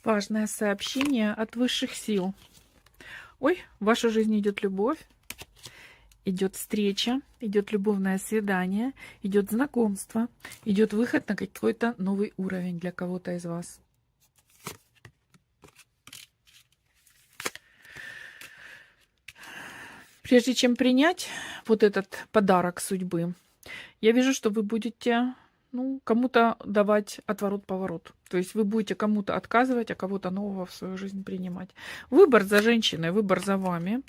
Важное сообщение от высших сил. Ой, в вашу жизнь идет любовь, идет встреча, идет любовное свидание, идет знакомство, идет выход на какой-то новый уровень для кого-то из вас. Прежде чем принять вот этот подарок судьбы, я вижу, что вы будете кому-то давать отворот-поворот. То есть вы будете кому-то отказывать, а кого-то нового в свою жизнь принимать. Выбор за женщиной, выбор за вами.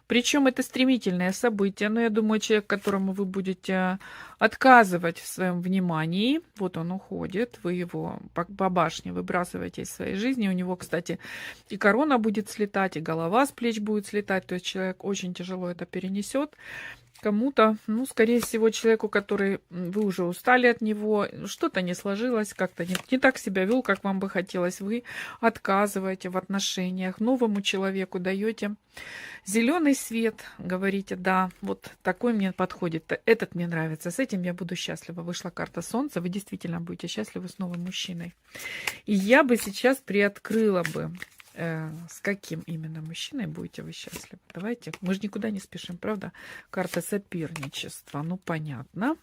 Причем это стремительное событие. Но я думаю, человек, которому вы будете отказывать в своем внимании, вот он уходит, вы его по башне выбрасываете из своей жизни. У него, кстати, и корона будет слетать, и голова с плеч будет слетать. То есть человек очень тяжело это перенесет. Кому-то, скорее всего, человеку, который вы уже устали от него, что-то не сложилось, как-то не так себя вел, как вам бы хотелось, вы отказываете в отношениях, новому человеку даете зеленый свет, говорите, да, вот такой мне подходит, этот мне нравится, с этим я буду счастлива. Вышла карта Солнца, вы действительно будете счастливы с новым мужчиной. И я бы сейчас приоткрыла бы, с каким именно мужчиной будете вы счастливы. Давайте. Мы же никуда не спешим, правда? Карта соперничества. Ну, понятно.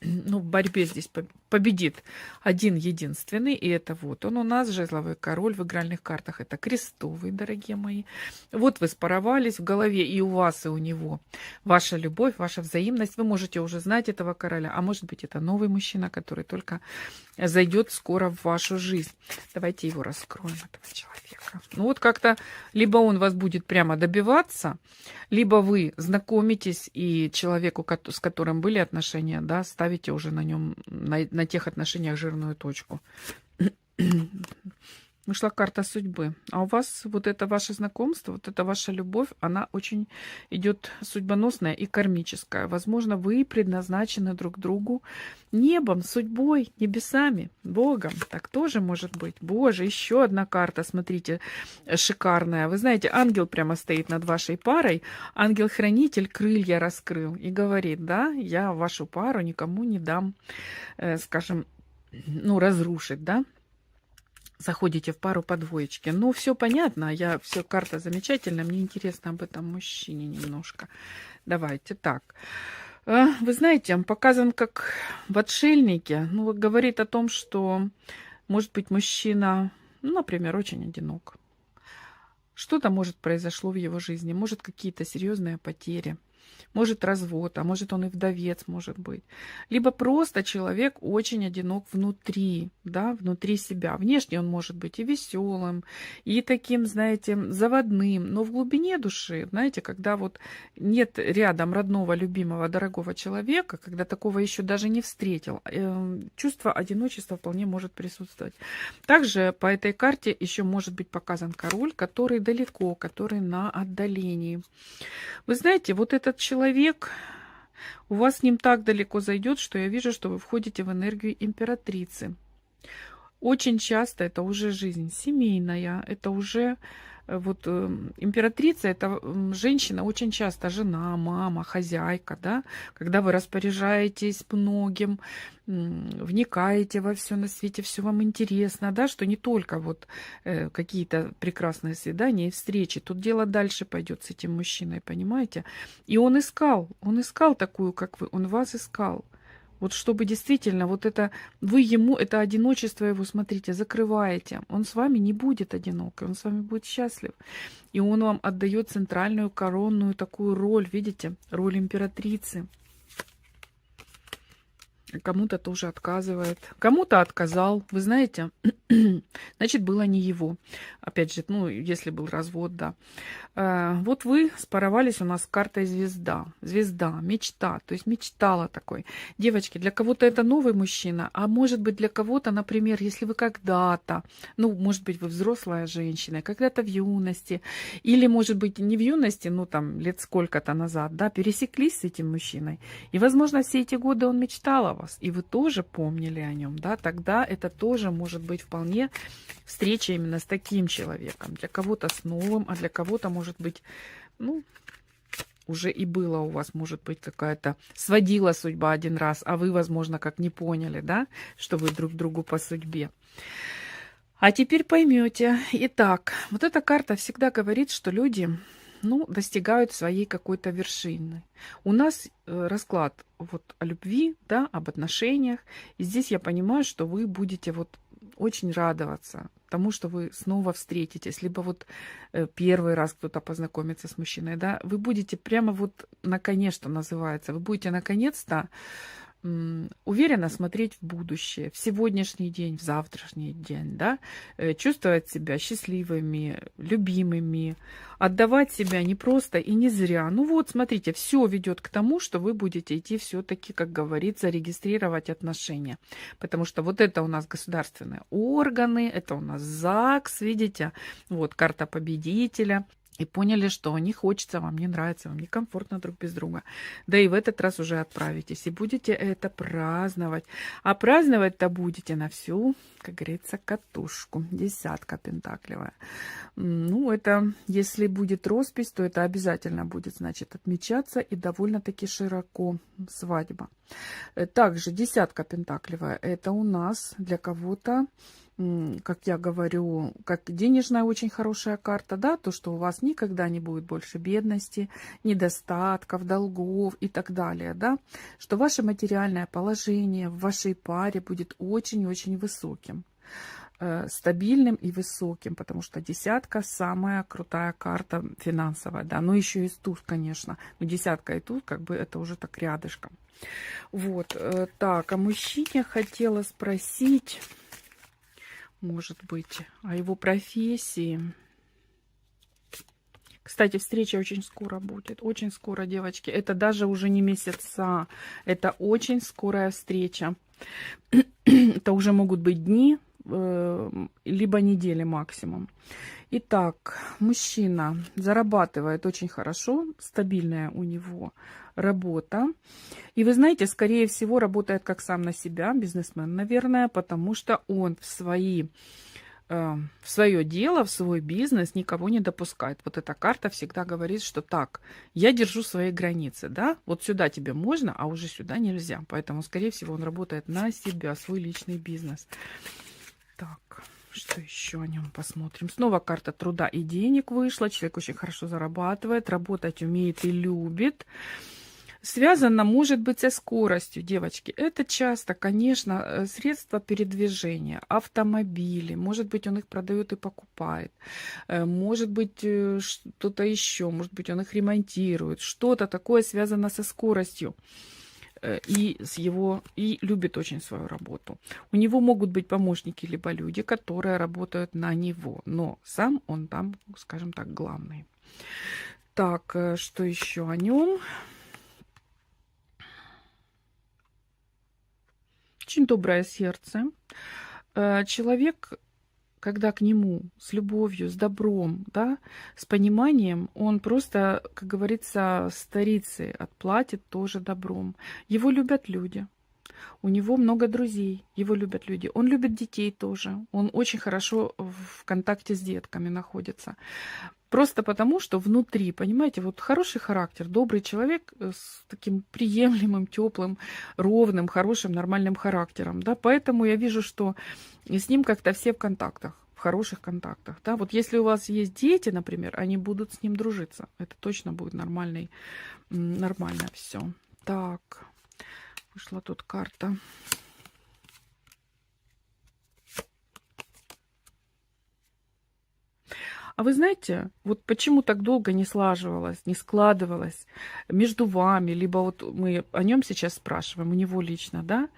В борьбе здесь победит один единственный. И это вот он у нас, жезловый король. В игральных картах это крестовый, дорогие мои. Вот вы спаровались в голове и у вас, и у него. Ваша любовь, ваша взаимность. Вы можете уже знать этого короля. А может быть, это новый мужчина, который только зайдет скоро в вашу жизнь. Давайте его раскроем, этого человека. Вот как-то либо он вас будет прямо добиваться, либо вы знакомитесь и человеку, с которым были отношения, да, ставите уже на нем, на тех отношениях жирную точку. Вышла карта судьбы. А у вас вот это ваше знакомство, вот это ваша любовь, она очень идет судьбоносная и кармическая. Возможно, вы предназначены друг другу небом, судьбой, небесами, Богом. Так тоже может быть. Боже, еще одна карта, смотрите, шикарная. Вы знаете, ангел прямо стоит над вашей парой. Ангел-хранитель крылья раскрыл и говорит, да, я вашу пару никому не дам, скажем, разрушить, да. Заходите в пару по двоечке. Ну, все понятно, все, карта замечательная, мне интересно об этом мужчине немножко. Давайте так. Вы знаете, он показан как в отшельнике. Говорит о том, что, может быть, мужчина, например, очень одинок. Что-то, может, произошло в его жизни, может, какие-то серьезные потери. Может, развод, а может, он и вдовец, может быть. Либо просто человек очень одинок внутри, да, внутри себя. Внешне он может быть и веселым, и таким, знаете, заводным. Но в глубине души, знаете, когда вот нет рядом родного, любимого, дорогого человека, когда такого еще даже не встретил, чувство одиночества вполне может присутствовать. Также по этой карте еще может быть показан король, который далеко, который на отдалении. Вы знаете, вот этот человек, у вас с ним так далеко зайдет, что я вижу, что вы входите в энергию императрицы. Очень часто это уже жизнь семейная, это уже императрица, это женщина, очень часто жена, мама, хозяйка, да, когда вы распоряжаетесь многим, вникаете во все на свете, все вам интересно, да, что не только какие-то прекрасные свидания и встречи, тут дело дальше пойдет с этим мужчиной, понимаете? И он искал такую, как вы, он вас искал. Вот чтобы действительно, вы ему, это одиночество его, смотрите, закрываете. Он с вами не будет одинок, он с вами будет счастлив. И он вам отдает центральную коронную такую роль, видите, роль императрицы. Кому-то тоже отказывает, кому-то отказал, вы знаете, значит, было не его. Опять же, если был развод, да. Вот вы спаровались у нас с картой звезда. Звезда, мечта, то есть мечтала такой. Девочки, для кого-то это новый мужчина, а может быть для кого-то, например, если вы когда-то, может быть, вы взрослая женщина, когда-то в юности, или, может быть, не в юности, лет сколько-то назад, да, пересеклись с этим мужчиной. И, возможно, все эти годы он мечтал о вас, и вы тоже помнили о нем, да, тогда это тоже может быть вполне встреча именно с таким человеком. Для кого-то с новым, а для кого-то, может быть, уже и было у вас, может быть, какая-то сводила судьба один раз, а вы, возможно, как не поняли, да, что вы друг другу по судьбе. А теперь поймете. Итак, вот эта карта всегда говорит, что люди, ну, достигают своей какой-то вершины. У нас расклад вот о любви, да, об отношениях. И здесь я понимаю, что вы будете вот очень радоваться тому, что вы снова встретитесь, либо вот первый раз кто-то познакомится с мужчиной, да, вы будете прямо вот наконец-то называется, вы будете наконец-то уверенно смотреть в будущее, в сегодняшний день, в завтрашний день, да, чувствовать себя счастливыми, любимыми, отдавать себя не просто и не зря. Ну вот, смотрите, все ведет к тому, что вы будете идти все-таки, как говорится, регистрировать отношения. Потому что вот это у нас государственные органы, это у нас ЗАГС, видите, вот карта победителя. И поняли, что не хочется, вам не нравится, вам некомфортно друг без друга. Да и в этот раз уже отправитесь. И будете это праздновать. А праздновать-то будете на всю, как говорится, катушку. Десятка пентаклевая. Ну, это, если будет роспись, то это обязательно будет, значит, отмечаться и довольно-таки широко свадьба. Также десятка пентаклевая. Это у нас для кого-то, как я говорю, как денежная очень хорошая карта, да, то, что у вас никогда не будет больше бедности, недостатков, долгов и так далее, да, что ваше материальное положение в вашей паре будет очень-очень высоким, стабильным и высоким, потому что десятка самая крутая карта финансовая, да, ну еще и туз, конечно, но десятка и туз, как бы это уже так рядышком. Вот, так, о мужчине хотела спросить, может быть, о его профессии. Кстати, встреча очень скоро будет. Очень скоро, девочки. Это даже уже не месяца. Это очень скорая встреча. Это уже могут быть дни, либо недели максимум. Итак, мужчина зарабатывает очень хорошо. Стабильная у него работа. И вы знаете, скорее всего, работает как сам на себя, бизнесмен, наверное, потому что он в свое дело, в свой бизнес никого не допускает. Вот эта карта всегда говорит, что так, я держу свои границы, да, вот сюда тебе можно, а уже сюда нельзя. Поэтому, скорее всего, он работает на себя, свой личный бизнес. Так, что еще о нем посмотрим? Снова карта труда и денег вышла. Человек очень хорошо зарабатывает, работать умеет и любит. Связано, может быть, со скоростью, девочки. Это часто, конечно, средства передвижения, автомобили. Может быть, он их продает и покупает. Может быть, что-то еще. Может быть, он их ремонтирует. Что-то такое связано со скоростью. И любит очень свою работу. У него могут быть помощники, либо люди, которые работают на него. Но сам он там, скажем так, главный. Так, что еще о нем? Очень доброе сердце. Человек, когда к нему с любовью, с добром, да, с пониманием, он просто, как говорится, старицы отплатит тоже добром. Его любят люди. У него много друзей, его любят люди. Он любит детей тоже. Он очень хорошо в контакте с детками находится. Просто потому, что внутри, понимаете, вот хороший характер, добрый человек с таким приемлемым, теплым, ровным, хорошим, нормальным характером. Да? Поэтому я вижу, что с ним как-то все в контактах, в хороших контактах. Да? Вот если у вас есть дети, например, они будут с ним дружиться. Это точно будет нормально все. Так, вышла тут карта. А вы знаете, вот почему так долго не слаживалось, не складывалось между вами, либо вот мы о нем сейчас спрашиваем, у него лично, да?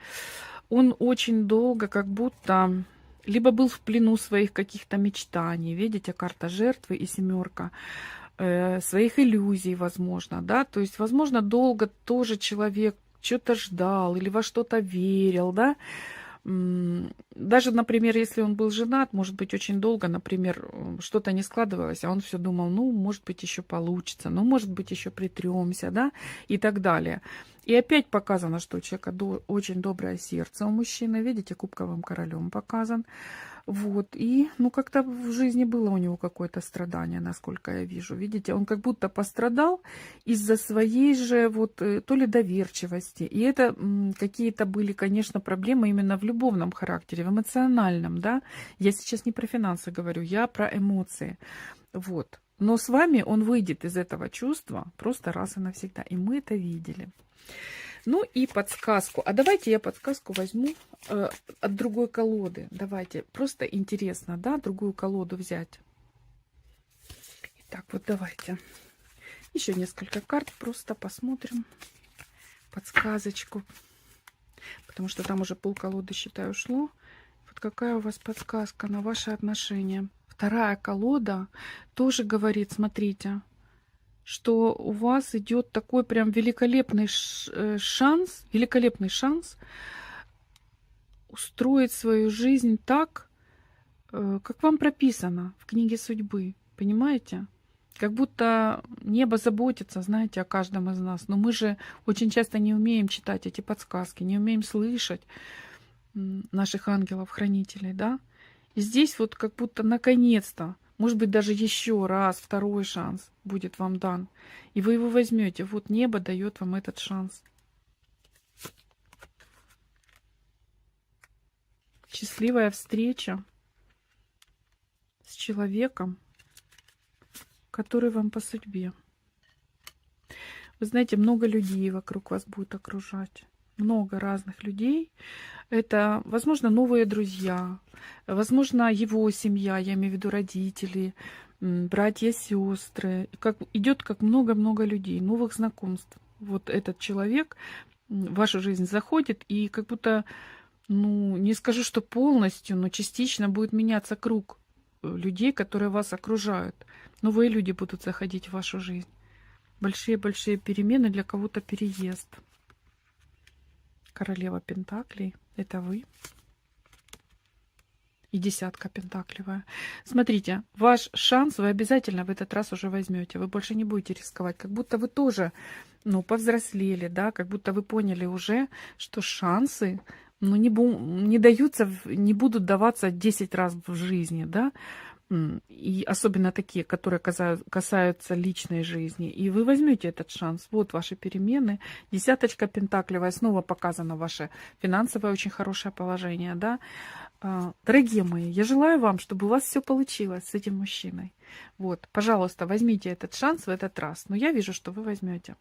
Он очень долго как будто либо был в плену своих каких-то мечтаний, видите, карта жертвы и семерка, своих иллюзий, возможно, да? То есть, возможно, долго тоже человек что-то ждал или во что-то верил, да? Даже, например, если он был женат, может быть, очень долго, например, что-то не складывалось, а он все думал, ну, может быть, еще получится, ну, может быть, еще притремся, да, и так далее. И опять показано, что у человека очень доброе сердце у мужчины, видите, кубковым королем показан. Вот, и, ну, как-то в жизни было у него какое-то страдание, насколько я вижу. Видите, он как будто пострадал из-за своей же вот то ли доверчивости. И это какие-то были, конечно, проблемы именно в любовном характере, в эмоциональном, да. Я сейчас не про финансы говорю, я про эмоции. Вот. Но с вами он выйдет из этого чувства просто раз и навсегда. И мы это видели. Ну и подсказку. А давайте я подсказку возьму от другой колоды. Давайте. Просто интересно, да, другую колоду взять. Итак, вот давайте. Еще несколько карт. Просто посмотрим подсказочку. Потому что там уже полколоды, считаю, ушло. Вот какая у вас подсказка на ваши отношения. Вторая колода тоже говорит, смотрите, что у вас идет такой прям великолепный шанс устроить свою жизнь так, как вам прописано в книге судьбы. Понимаете? Как будто небо заботится, знаете, о каждом из нас. Но мы же очень часто не умеем читать эти подсказки, не умеем слышать наших ангелов-хранителей, да? И здесь вот как будто наконец-то, может быть, даже еще раз, второй шанс будет вам дан. И вы его возьмете. Вот небо дает вам этот шанс. Счастливая встреча с человеком, который вам по судьбе. Вы знаете, много людей вокруг вас будет окружать. Много разных людей. Это, возможно, новые друзья, возможно, его семья, я имею в виду родители, братья, сестры. Идет как много-много людей, новых знакомств. Вот этот человек в вашу жизнь заходит, и как будто, ну, не скажу, что полностью, но частично будет меняться круг людей, которые вас окружают. Новые люди будут заходить в вашу жизнь. Большие-большие перемены, для кого-то переезд. Королева Пентаклей. Это вы. И десятка пентаклевая. Смотрите, ваш шанс вы обязательно в этот раз уже возьмете. Вы больше не будете рисковать. Как будто вы тоже, ну, повзрослели, да, как будто вы поняли уже, что шансы, ну, не даются, не будут даваться 10 раз в жизни, да. И особенно такие, которые касаются личной жизни. И вы возьмете этот шанс. Вот ваши перемены. Десяточка пентаклевая. Снова показано ваше финансовое очень хорошее положение. Да? Дорогие мои, я желаю вам, чтобы у вас все получилось с этим мужчиной. Вот, пожалуйста, возьмите этот шанс в этот раз. Но я вижу, что вы возьмете.